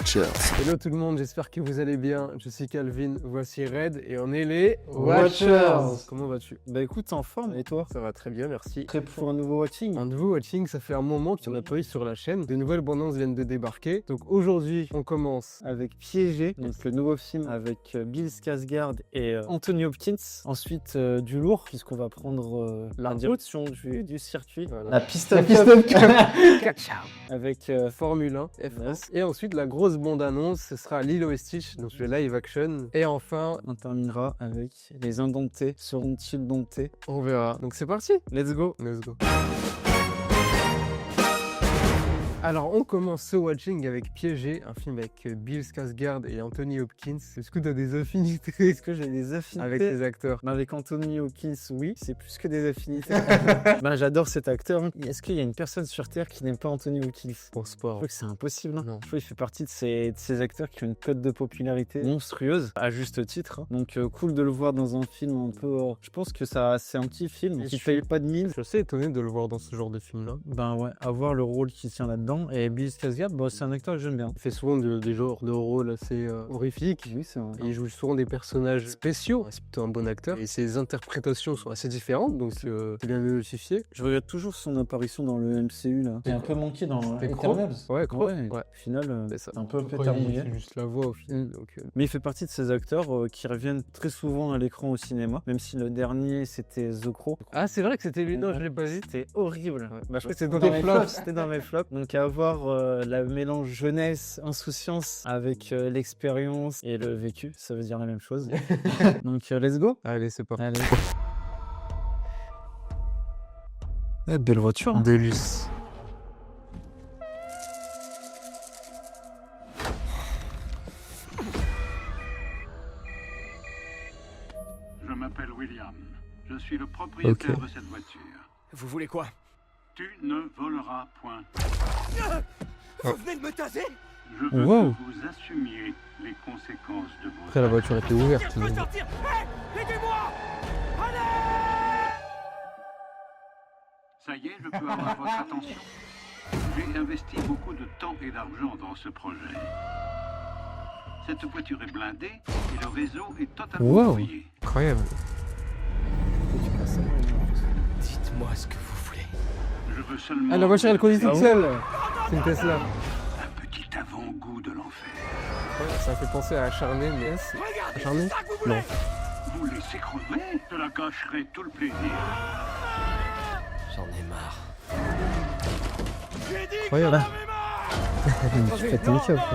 Watchers. Hello tout le monde, j'espère que vous allez bien. Je suis Calvin, voici Red et on est les Watchers. Comment vas-tu? Bah écoute, en forme, et toi? Ça va très bien, merci. Prêt pour un nouveau watching? Un nouveau watching, ça fait un moment qu'il n'y en a pas eu sur la chaîne. De nouvelles bandes annonces viennent de débarquer. Donc aujourd'hui, on commence Avec Piégé, donc le nouveau film avec Bill Skarsgård et Anthony Hopkins. Ensuite, du lourd, puisqu'on va prendre la direction du circuit. Voilà. La Piston avec Formule 1, F1. Et ensuite, la grosse bande annonce, ce sera Lilo et Stitch, donc le live action. Et enfin, on terminera avec Les Indomptés. Seront-ils domptés? on verra. Donc c'est parti, Let's go! let's go. Alors, on commence ce watching avec Piégé, un film avec Bill Skarsgård et Anthony Hopkins. Est-ce que tu as des affinités Est-ce que j'ai des affinités avec les acteurs? Bah, avec Anthony Hopkins, oui, c'est plus que des affinités. Bah, j'adore cet acteur. Est-ce qu'il y a une personne sur Terre qui n'aime pas Anthony Hopkins? Pour sport. Je crois que c'est impossible. Non. Je trouve qu'il fait partie de ces acteurs qui ont une cote de popularité monstrueuse, à juste titre. Donc cool de le voir dans un film un peu... je pense que ça, c'est un petit film qui fait pas de mine. Je suis assez étonné de le voir dans ce genre de film-là. Ben ouais, avoir le rôle qui tient là-dedans. Et Bill Skarsgård, bah, c'est un acteur que j'aime bien. Il fait souvent des genres de rôles assez horrifiques. Oui, c'est vrai. Il joue souvent des personnages spéciaux. C'est plutôt un bon acteur. Et ses interprétations sont assez différentes, donc c'est bien justifié. Je regrette toujours son apparition dans le MCU là. J'ai un peu manqué dans C'était Crow. Eternals. Ouais, Crow. Ouais. Ouais. Au final, C'est ça. c'est un peu Après, pétard il mouillé. fait juste la voix au film. Donc, Mais il fait partie de ces acteurs qui reviennent très souvent à l'écran au cinéma, même si le dernier c'était The Crow. Ah, c'est vrai que c'était lui. Non, je l'ai pas vu. C'était horrible. Bah, je crois que C'était c'était dans dans tes mes flops. flops. C'était dans mes flops. Donc à avoir la mélange jeunesse, insouciance avec l'expérience et le vécu, ça veut dire la même chose. Donc let's go. Allez, c'est parti. Allez. Belle voiture. Délice. Je m'appelle William. Je suis le propriétaire de cette voiture. Vous voulez quoi? Tu ne voleras point. Vous venez de me taser? Je veux Wow. que vous assumiez les conséquences de vos Après, la voiture était ouverte. Je peux sortir. Hé, aidez-moi! Ça y est, je peux avoir votre attention. J'ai investi beaucoup de temps et d'argent dans ce projet. Cette voiture est blindée et le réseau est totalement Wow. brouillé. Incroyable. Dites-moi ce que vous voulez. Je veux seulement... Ah, la voiture, elle conduit toute Ah seule. C'est une Tesla. Un petit avant-goût de l'enfer. Ouais, ça fait penser à Acharné, mais c'est... Regardez, Acharné? c'est ça que vous voulez? Vous laissez crever? Cela gâcherait tout le plaisir. J'en ai marre. J'ai dit Incroyable. Tu fais ton cœur.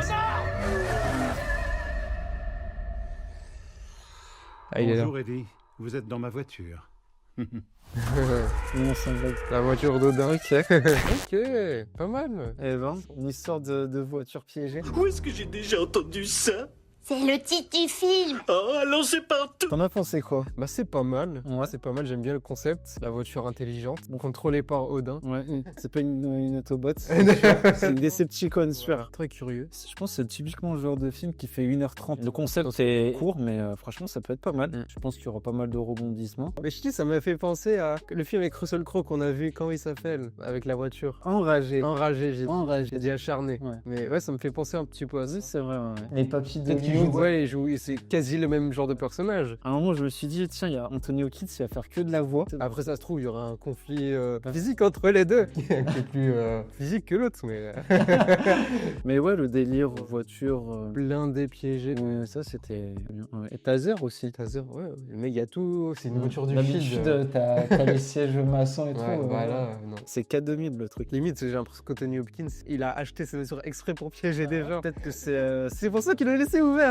Ah, il est là. Bonjour Eddie, vous êtes dans ma voiture. Non, c'est un blague. La voiture d'Odin. Ok. Ok, pas mal. Eh ben, une histoire de voiture piégée. Où est-ce que j'ai déjà entendu ça? C'est le titre du film. Oh, allons, c'est partout! T'en as pensé quoi? Bah, c'est pas mal. Ouais. C'est pas mal, j'aime bien le concept. La voiture intelligente, contrôlée par Odin. Ouais, c'est pas une Autobot, c'est une Decepticon sûr. Très curieux. Je pense que c'est typiquement le genre de film qui fait 1h30. Le concept c'est court, mais franchement ça peut être pas mal. Je pense qu'il y aura pas mal de rebondissements. Mais je dis, ça m'a fait penser à le film avec Russell Crowe qu'on a vu, comment il s'appelle? Avec la voiture. Enragé. Enragé, Enragé. j'ai dit acharné. Ouais. Mais ouais, ça me fait penser un petit peu à ça. Oui, c'est vrai, ouais. Les papiers de Peut-être qu'il joue, ouais, il joue, c'est quasi le même genre de personnage. À un moment, je me suis dit, tiens, il y a Anthony Hopkins, il va faire que de la voix. Après, ça se trouve, il y aura un conflit physique entre les deux, qui est plus physique que l'autre, mais Mais ouais, le délire voiture. blindé, piégé. Ouais, ça c'était bien. Ouais. Et Taser aussi. Taser, ouais, le mec, il y a tout, c'est une voiture du D'habitude, film. t'as les sièges maçons et Ouais, tout. voilà, non. C'est K2000 le truc. Limite, j'ai l'impression qu'Anthony Hopkins, il a acheté sa voiture exprès pour piéger des gens. Peut-être que c'est pour ça qu'il l'a laissé ouvert.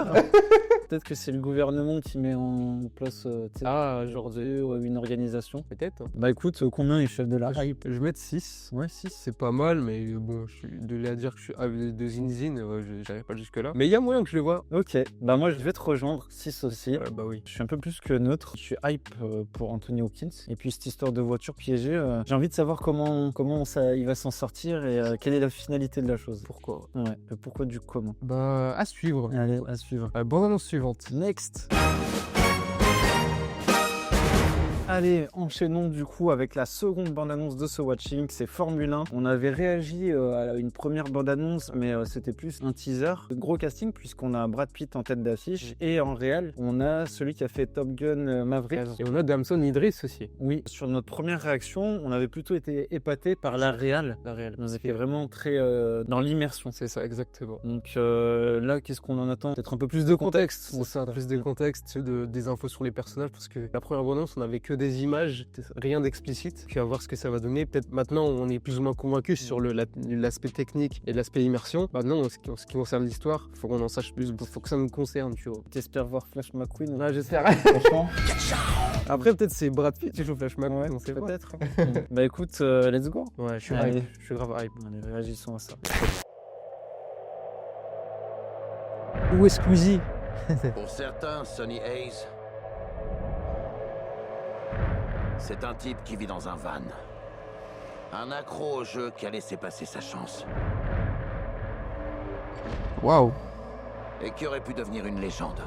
Peut-être que c'est le gouvernement qui met en place Genre une organisation. peut-être. Bah écoute, combien est chef de la Je vais mettre 6. Ouais, 6. C'est pas mal, mais bon, je suis de là à dire que je suis de Zinzin, j'arrive pas jusque-là. Mais il y a moyen que je le vois. Ok, bah moi je vais te rejoindre, 6 aussi. Bah oui. Je suis un peu plus que neutre. Je suis hype pour Anthony Hopkins. Et puis cette histoire de voiture piégée, j'ai envie de savoir comment ça, il va s'en sortir et quelle est la finalité de la chose. Pourquoi? Ouais, le pourquoi du comment. Bah, à suivre. Allez, à suivre. Bande annonce suivante. Next. Allez, enchaînons du coup avec la seconde bande-annonce de ce Watching, c'est Formule 1. On avait réagi à une première bande-annonce, mais c'était plus un teaser. Gros casting puisqu'on a Brad Pitt en tête d'affiche et en réel, on a celui qui a fait Top Gun Maverick. Et on a Damson Idris aussi. Oui, sur notre première réaction, on avait plutôt été épaté par la réal. La réelle. On était vraiment très dans l'immersion. C'est ça, exactement. Donc là, qu'est-ce qu'on en attend? Peut-être un peu plus de contexte. C'est ça, plus de contexte, des infos sur les personnages, parce que la première bande-annonce, on avait que des images, rien d'explicite. Puis à voir ce que ça va donner. Peut-être maintenant, on est plus ou moins convaincu sur l'aspect technique et l'aspect immersion. Maintenant, en ce qui concerne l'histoire, faut qu'on en sache plus, faut que ça nous concerne, tu vois. T'espères voir Flash McQueen? Là, j'espère. Franchement. Après, peut-être c'est Brad Pitt qui joue Flash McQueen, on sait pas. Peut-être. Bah écoute, let's go. Ouais, je suis Allez. hype. Je suis grave hype. Allez, réagissons à ça. Où est Squeezie? Pour certains, Sonny Hayes, c'est un type qui vit dans un van. Un accro au jeu qui a laissé passer sa chance. Waouh. Et qui aurait pu devenir une légende.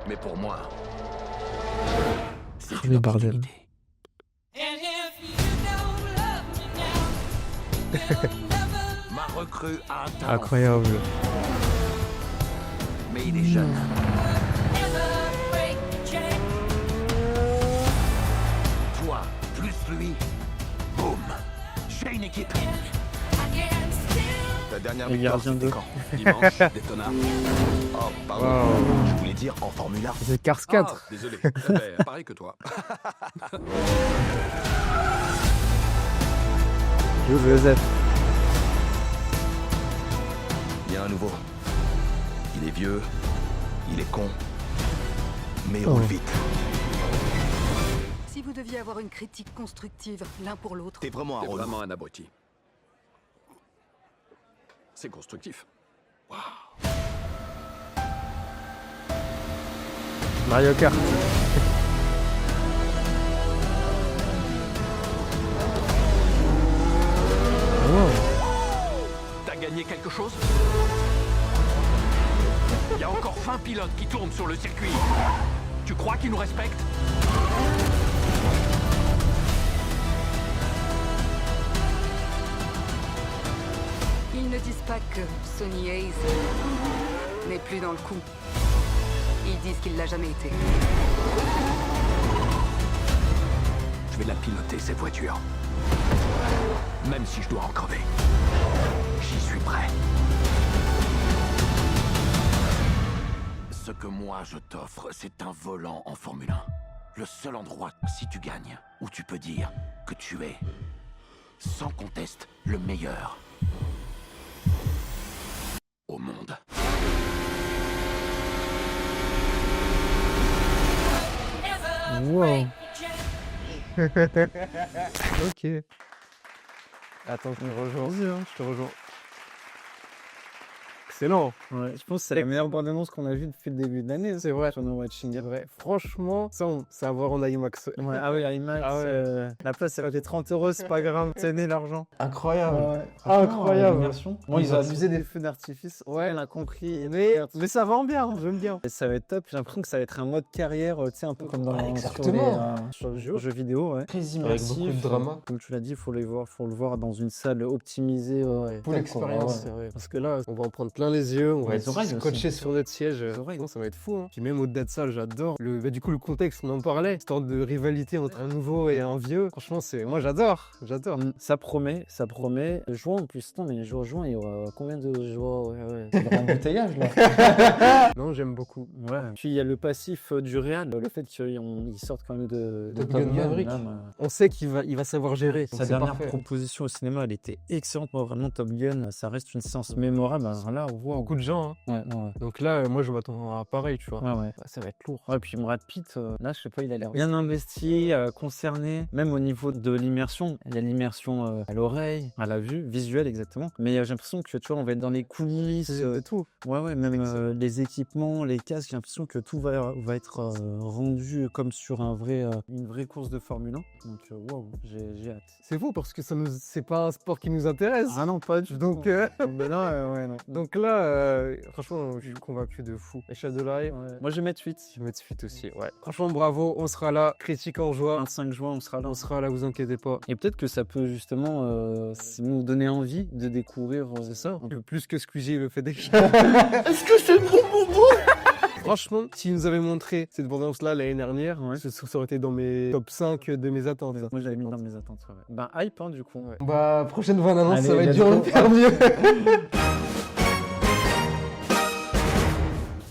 Mais pour moi, c'est une opportunité. Ma recrue a un talent. Incroyable. Mais il est jeune. Toi, plus lui, boum. J'ai une équipe. Ta dernière Les victoire, gardiens c'était de- quand? Dimanche, Daytona. Oh, pardon. Wow. Je voulais dire en Formule 1. C'est Cars 4. Ah, désolé. Eh ben, pareil que toi. Joseph. Il y a un nouveau. Il est vieux, il est con, mais il roule vite. Si vous deviez avoir une critique constructive l'un pour l'autre, T'es vraiment un T'es relou. vraiment un abruti. C'est constructif. Mario Kart. T'as gagné quelque chose? Il y a encore 20 pilotes qui tournent sur le circuit. Tu crois qu'ils nous respectent? ils ne disent pas que Sonny Hayes n'est plus dans le coup. Ils disent qu'il l'a jamais été. Je vais la piloter, cette voiture. Même si je dois en crever. J'y suis prêt. Ce que moi je t'offre, c'est un volant en Formule 1. Le seul endroit, si tu gagnes, où tu peux dire que tu es, sans conteste, le meilleur au monde. Wow. Ok. Attends, je te rejoins. Je te rejoins. Excellent. Ouais, je pense que c'est la meilleure bande-annonce qu'on a vue depuis le début de l'année. C'est vrai. Sur nos Watching. C'est vrai. Franchement, ça, c'est à voir en IMAX. Ouais, ah oui, à IMAX, Ah ouais. la place, elle a fait 30 €, c'est pas grave. Tenez l'argent. Incroyable. Ouais. Incroyable. Bon, ils ont abusé des feux d'artifice. Ouais, on a compris. Mais ça vend bien, j'aime bien. Et ça va être top. J'ai l'impression que ça va être un mode carrière, tu sais, un peu comme dans exactement. sur les jeux vidéo. Ouais. Très immersif. beaucoup de drama. Comme tu l'as dit, faut le voir dans une salle optimisée. Pour l'expérience, c'est vrai. Parce que là, on va en prendre plein les yeux, on va être oreilles scotché aussi. sur notre siège. Les oreilles. Non, ça va être fou. Hein. Puis même au-delà de ça, j'adore. Du coup, le contexte, on en parlait. Histoire de rivalité entre un nouveau et un vieux. Franchement, moi, j'adore. J'adore. Ça promet. Juin en plus, non, mais juin, il y aura combien de jours? Ouais. C'est un embouteillage là. Non, j'aime beaucoup. Ouais. Puis il y a le passif du Real, le fait qu'ils sortent quand même de Top Gun Maverick. là, On sait qu'il va savoir gérer. donc sa c'est dernière parfait. proposition au cinéma, elle était excellente. Moi, vraiment, Top Gun, ça reste une séance mémorable. Alors là, wow. Beaucoup de gens. Hein. Ouais. Donc là, moi, je m'attends à pareil, tu vois. Ouais. Ouais, ça va être lourd. Ouais, puis Brad Pitt, là, je sais pas, il a l'air bien investi, concerné, même au niveau de l'immersion. Il y a l'immersion à l'oreille, à la vue, visuelle exactement. Mais j'ai l'impression que, tu vois, on va être dans les coulisses, tout. Ouais, même les équipements, les casques, j'ai l'impression que tout va être rendu comme sur une vraie course de Formule 1. Donc, wow, j'ai hâte. C'est fou parce que c'est pas un sport qui nous intéresse. Ah non, pas du tout. Donc, Mais non, ouais, non. donc là, là, franchement, je suis convaincu de fou. Et Shadowlight, Moi, je vais mettre 8. je vais mettre suite aussi, ouais. Franchement, bravo, on sera là. Critique en joie. 25 juin, on sera là. On sera là, vous inquiétez pas. Et peut-être que ça peut justement nous donner envie de découvrir. C'est ça. Plus que Squeezie le fait déjà. Est-ce que c'est bon, Franchement, s'ils nous avaient montré cette bande-annonce-là l'année dernière, ça aurait été dans mes top 5 de mes attentes. Moi, j'avais mis dans mes attentes. Ouais. Ben, hype, hein, du coup. Ouais. Bah, prochaine bande-annonce, Allez, ça va être let's dur de go. faire mieux.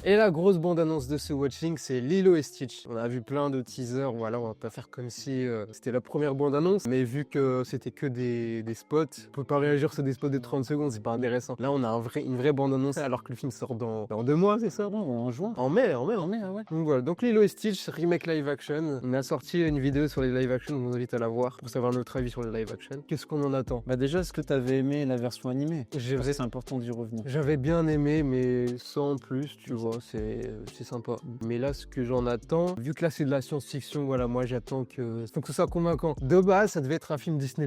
Et la grosse bande-annonce de ce watching, c'est Lilo et Stitch. On a vu plein de teasers, voilà, on va pas faire comme si c'était la première bande-annonce, mais vu que c'était que des spots, on peut pas réagir sur des spots de 30 secondes, c'est pas intéressant. Là, on a une vraie bande-annonce, alors que le film sort dans 2 mois, c'est ça? En juin. En mai, Ah ouais. Donc voilà, donc Lilo et Stitch, remake live action. On a sorti une vidéo sur les live action, on vous invite à la voir pour savoir notre avis sur les live action. Qu'est-ce qu'on en attend? Bah déjà, est-ce que t'avais aimé la version animée? J'ai- C'est important d'y revenir. J'avais bien aimé, mais sans plus, tu vois, c'est sympa. Mais là, ce que j'en attends, vu que là c'est de la science-fiction, voilà, moi j'attends que ce soit convaincant. De base, ça devait être un film Disney+.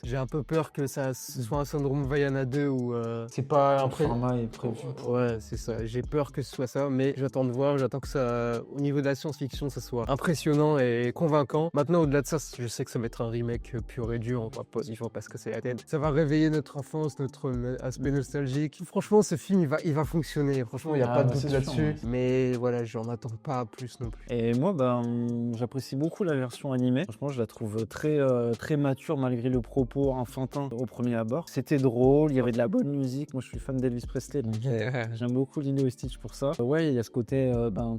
J'ai un peu peur que ça soit un syndrome Vaiana 2 où c'est pas Le format est prévu. Ouais, c'est ça. J'ai peur que ce soit ça, mais j'attends de voir. J'attends que ça, au niveau de la science-fiction, ça soit impressionnant et convaincant. Maintenant, au-delà de ça, je sais que ça va être un remake pur et dur. On va pas y faire parce que c'est la tête. Ça va réveiller notre enfance, notre aspect nostalgique. Franchement, ce film, il va fonctionner. Franchement, il n'y a pas de doute c'est là-dessus. sûr, ouais. Mais voilà, j'en attends pas plus non plus. Et moi, j'apprécie beaucoup la version animée. Franchement, je la trouve très, très mature malgré le propos enfantin au premier abord. C'était drôle, il y avait de la bonne musique. Moi, je suis fan d'Elvis Presley, donc j'aime beaucoup Lilo et Stitch pour ça. Ouais, il y a ce côté,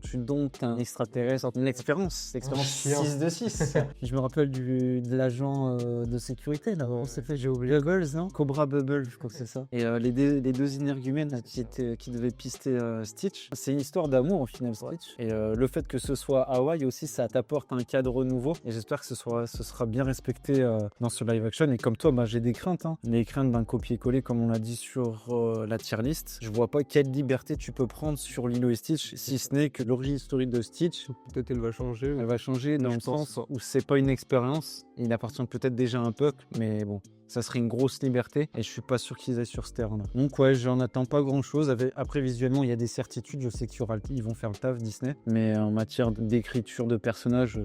tu domptes un extraterrestre, une expérience 6 de 6. Je me rappelle de l'agent de sécurité, là. On s'est fait, j'ai oublié. Bubbles, non? Cobra Bubble, je crois que c'est ça. Et les deux énergumènes là, qui devaient pister Stitch. C'est une histoire d'amour au final, Stitch. Et le fait que ce soit Hawaï aussi, ça t'apporte un cadre nouveau. Et j'espère que ce sera bien respecté dans ce live action. Et comme toi, j'ai des craintes. Les craintes d'un copier-coller, comme on l'a dit sur la tier list. Je vois pas quelle liberté tu peux prendre sur Lilo et Stitch, si ce n'est que l'origine story de Stitch. Peut-être elle va changer. Elle va changer dans le sens où c'est pas une expérience. Il appartient peut-être déjà à un peuple, mais bon. Ça serait une grosse liberté et je suis pas sûr qu'ils aient sur ce terrain-là. Donc ouais, j'en attends pas grand-chose. Après, visuellement, il y a des certitudes. Je sais qu'ils vont faire le taf, Disney. Mais en matière d'écriture de personnages,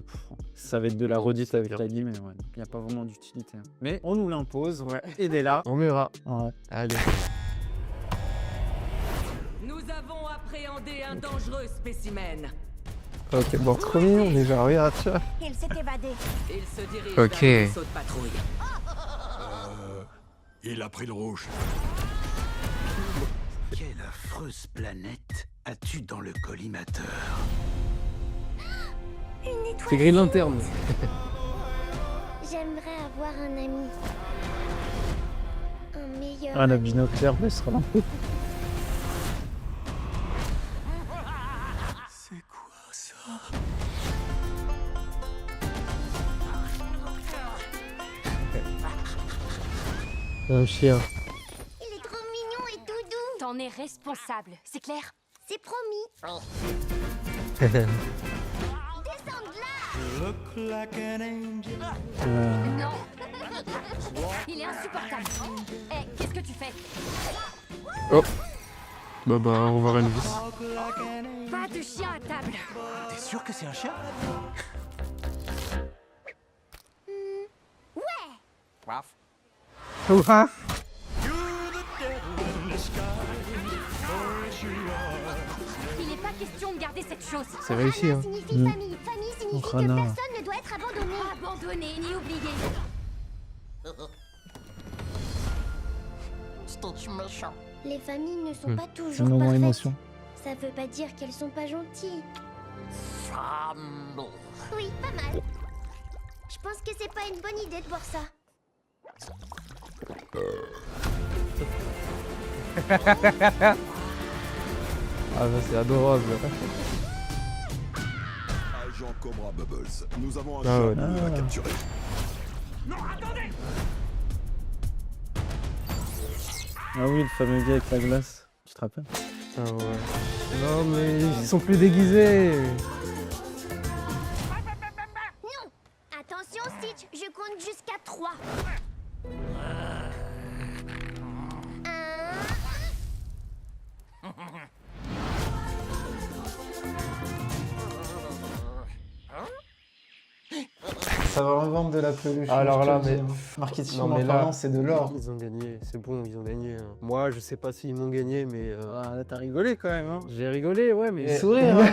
ça va être de la redite avec l'anime. Ouais. Il n'y a pas vraiment d'utilité. Mais on nous l'impose, ouais. Et dès là, On verra. ouais. Allez. Nous avons appréhendé un dangereux spécimen. Ok, bon, trop mignon déjà. Regarde ça. Il s'est évadé. Il se dirige Ok. vers le vaisseau de patrouille. Il a pris le rouge. Quelle affreuse planète as-tu dans le collimateur? Une étoile. C'est Green Lantern. J'aimerais avoir un ami. Un meilleur. Ah, la binoculaire, mais ce sera là. C'est quoi ça? Un chien. Il est trop mignon et tout doux. T'en es responsable, c'est clair? C'est promis. Descends de là. Non. Il est insupportable. Eh, qu'est-ce que tu fais? Bah, on va voir une vis. Pas de chien à table. T'es sûr que c'est un chien? Il n'est pas question de garder cette chose. C'est réussi, hein. Signifie famille. Famille signifie que Rana. personne ne doit être abandonné. Abandonné ni oublié. Stitch méchant. Les familles ne sont pas C'est toujours le moment parfaites. émotion. Ça veut pas dire qu'elles sont pas gentilles. Oui, pas mal. Je pense que c'est pas une bonne idée de boire ça. Ah, bah, c'est adorable. Agent Cobra Bubbles. Nous avons un Ah ouais. chien à capturer. Ah oui, le fameux gars avec la glace. Tu te rappelles? Ah ouais. Non, mais ils sont plus déguisés. Attention, Stitch, je compte jusqu'à 3. 1, Ça va vendre de la peluche. Alors là, mais marketing non, mais là, parlant, c'est de l'or. Ils ont gagné, c'est bon, ils ont gagné. Moi, je sais pas s'ils m'ont gagné, mais Ah, là, t'as rigolé quand même. Hein. j'ai rigolé, ouais, mais Sourire. Hein.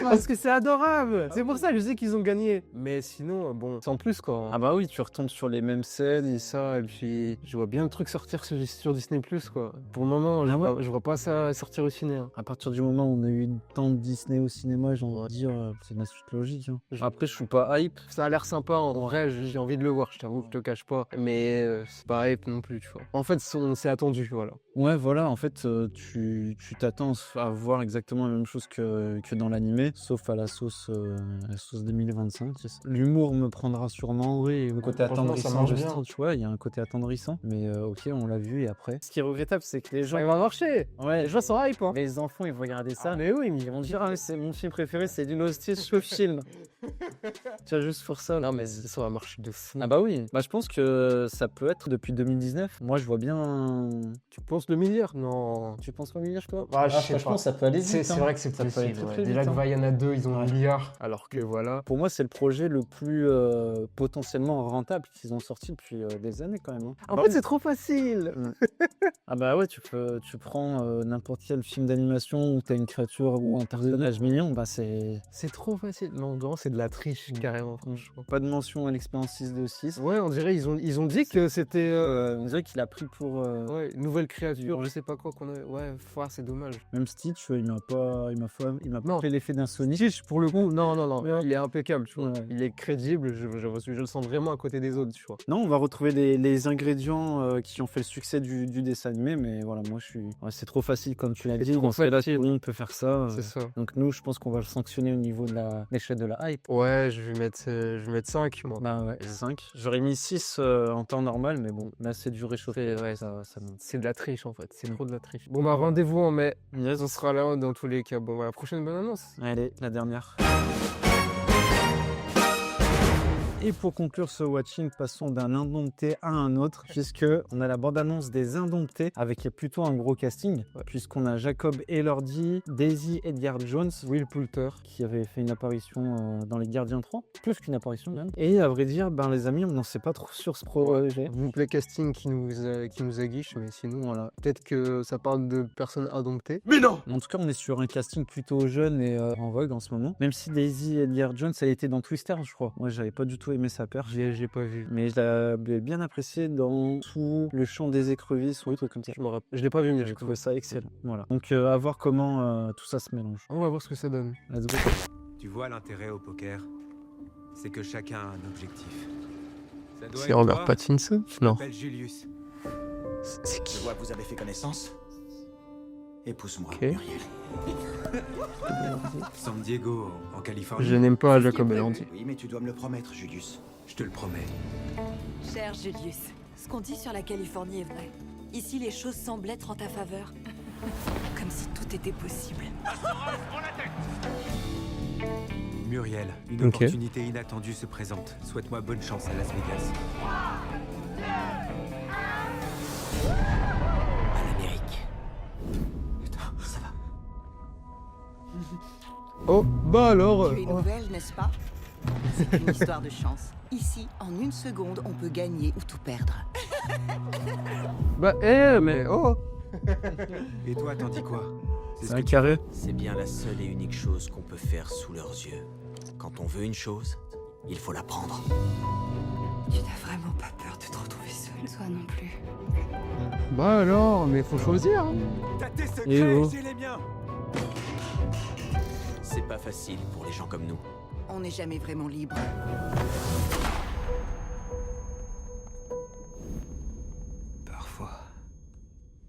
parce que c'est adorable. C'est pour ça que je sais qu'ils ont gagné. Mais sinon, bon, sans plus quoi. Ah bah oui, tu retombes sur les mêmes scènes. Et ça, et puis je vois bien le truc sortir sur Disney+, quoi. Pour le moment, je vois pas ça sortir au ciné. Hein. À partir du moment où on a eu tant de Disney au cinéma, j'ai envie de dire, c'est la suite logique. Hein. Après, je suis pas hype. Ça a l'air sympa, en vrai, j'ai envie de le voir, je t'avoue, je te cache pas. Mais c'est pas hype non plus, tu vois. En fait, on s'est attendu, voilà. Ouais, voilà, en fait, tu t'attends à voir exactement la même chose que dans l'animé, sauf à la sauce 2025. L'humour me prendra sûrement. Oui, Le côté franchement, ça attendrissant marche de bien. Stitch, tu vois, il y a un côté attendrissant. Mais ok, on l'a vu et après. Ce qui est regrettable, c'est que les gens. Ça va marcher. Ouais, Les gens sont hype, hein. les enfants, ils vont regarder ça. Mais oui, mais Ils vont dire, ah, c'est mon film préféré, c'est Dynasty of Shield. Tu vois, juste pour ça. non, mais ça va marcher de fou. Ah bah oui, bah je pense que ça peut être depuis 2019. Moi je vois bien. Tu penses le milliard? Non. Tu penses pas milliard toi? Ah, je sais franchement pas. ça peut aller vite. C'est hein. vrai que c'est Ça peut aller possible. très, Ouais. très Déjà vite, que hein. Vaiana 2, ils ont un Ouais. milliard. Alors que voilà. Pour moi c'est le projet le plus potentiellement rentable qu'ils ont sorti depuis des années quand même. Hein. En fait, c'est trop facile. Ah bah ouais, tu prends n'importe quel film d'animation où t'as une créature ou un personnage mignon, bah c'est C'est trop facile. Non, non, c'est de la triche, carrément, franchement. pas de mention à l'expérience 6 de 6. Ouais, on dirait, ils ont dit que c'était On dirait qu'il a pris pour ouais, une nouvelle créature, je sais pas quoi qu'on a. Ouais, c'est dommage. même Stitch, il m'a pas Non. fait l'effet d'un Sonic. Stitch, pour le coup, non. Ouais. Il est impeccable, tu vois. Ouais. Il est crédible, je le sens vraiment à côté des autres, tu vois. Non, on va retrouver les ingrédients qui ont fait le succès du dessin animé, mais voilà, moi je suis. Ouais, c'est trop facile, comme tu l'as C'est dit. trop Dans ce cas-là, facile. tout le monde peut faire ça. C'est ça. Donc nous, je pense qu'on va le sanctionner au niveau de l'échelle de la hype. Ouais, je vais mettre 5, moi. Bah ouais, 5. J'aurais mis 6 en temps normal, mais bon, là c'est du réchauffé. Ouais, ça monte. c'est de la triche, en fait. C'est trop de la triche. Bon, bah, rendez-vous en mai. Yes. On sera là dans tous les cas. Bon, bah, la prochaine bonne annonce. Allez, la dernière. Et pour conclure ce watching, passons d'un Indompté à un autre, puisque on a la bande-annonce des Indomptés avec plutôt un gros casting, puisqu'on a Jacob Elordi, Daisy Edgar Jones, Will Poulter. qui avait fait une apparition dans Les Gardiens 3, plus qu'une apparition même. Et à vrai dire, ben les amis, on n'en sait pas trop sur ce projet. Vous plaît casting qui nous aguiche, mais sinon, voilà. Peut-être que ça parle de personnes indomptées. Mais non! En tout cas, on est sur un casting plutôt jeune et en vogue en ce moment. Même si Daisy Edgar Jones, elle était dans Twister, je crois. Moi, j'avais pas du tout aimé sa perche. J'ai pas vu. Mais je l'avais bien apprécié dans Sous le chant des écrevisses ou des trucs comme ça. Je l'ai pas vu, mais J'ai trouvé ça excellent. Voilà. Donc à voir comment tout ça se mélange. On va voir ce que ça donne. Let's go. Tu vois l'intérêt au poker, c'est que chacun a un objectif. Ça doit C'est être Robert toi. Pattinson? Je Non. m'appelle Julius. C'est qui? Je vois que vous avez fait connaissance. Épouse-moi, Ok. Muriel. San Diego, en Californie. Je n'aime pas Jacob Elordi. Oui, mais tu dois me le promettre, Julius. Je te le promets. Cher Julius, ce qu'on dit sur la Californie est vrai. Ici, les choses semblent être en ta faveur. Comme si tout était possible. Muriel, une Ok. opportunité inattendue se présente. Souhaite-moi bonne chance à Las Vegas. À l'Amérique. Putain, ça va. Oh, bah alors. Tu es nouvelle, n'est-ce pas? C'est une histoire de chance. Ici, en une seconde, on peut gagner ou tout perdre. Bah, mais oh. Et toi, t'en dis quoi? C'est un carré. C'est bien la seule et unique chose qu'on peut faire sous leurs yeux. Quand on veut une chose, il faut la prendre. Tu n'as vraiment pas peur de te retrouver seule? Toi non plus. Bah alors, mais faut choisir. Hein. T'as tes secrets, Et oh. j'ai les miens. C'est pas facile pour les gens comme nous. On n'est jamais vraiment libre. Parfois,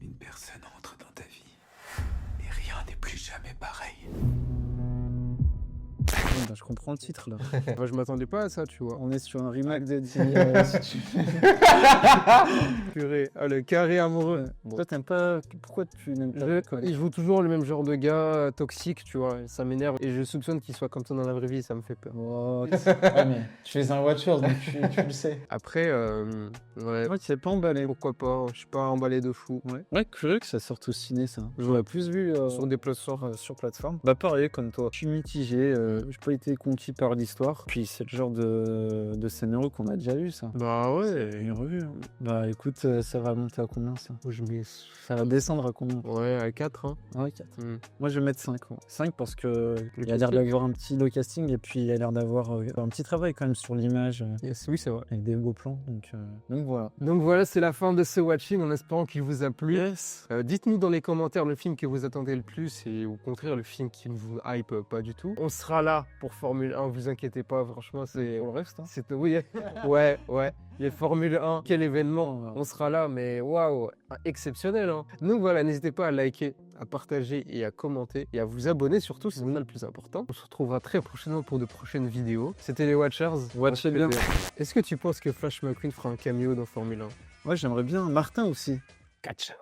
une personne entre dans ta vie et rien n'est plus jamais pareil. Bah, je comprends le titre là. Bah, je m'attendais pas à ça, tu vois. On est sur un remake de Purée, ah, le carré amoureux. Bon. Toi, t'aimes pas. Pourquoi tu n'aimes pas quoi Il joue toujours le même genre de gars toxique, tu vois. Ça m'énerve. Et je soupçonne qu'il soit comme ça dans la vraie vie, ça me fait peur. Oh, ouais, mais tu es un Watcher, donc tu le sais. Après, ouais. Ouais, tu sais pas emballé. Pourquoi pas, je suis pas emballé de fou. Ouais, curieux que ça sorte au ciné, ça. J'aurais plus vu Sur des plateformes. sur plateforme. Bah pareil, comme toi. Je suis mitigé, je peux été conquis par l'histoire. Puis c'est le genre de scénario qu'on a déjà eu, ça. Bah ouais. Une revue. Hein. Bah écoute, ça va monter à combien ça? Ça va descendre à combien? Ouais, à 4, hein. Ouais, 4. Mm. Moi je vais mettre 5. Ouais. 5 parce que il y a l'air casting. d'avoir un petit low casting et puis il y a l'air d'avoir un petit travail quand même sur l'image Yes, oui, c'est vrai. avec des beaux plans. Donc voilà. Donc voilà, c'est la fin de ce watching en espérant qu'il vous a plu. Yes. Dites-nous dans les commentaires le film que vous attendez le plus et au contraire le film qui ne vous hype pas du tout. On sera là pour Formule 1, vous inquiétez pas, franchement c'est... On reste. Hein. C'est oui, ouais. Les Formule 1, quel événement. On sera là, mais waouh, exceptionnel. Hein. Donc voilà, n'hésitez pas à liker, à partager et à commenter et à vous abonner surtout, c'est ça le plus important. On se retrouvera très prochainement pour de prochaines vidéos. C'était les Watchers. Watchez bien. Est-ce que tu penses que Flash McQueen fera un cameo dans Formule 1? Ouais, j'aimerais bien. Martin aussi. Ciao.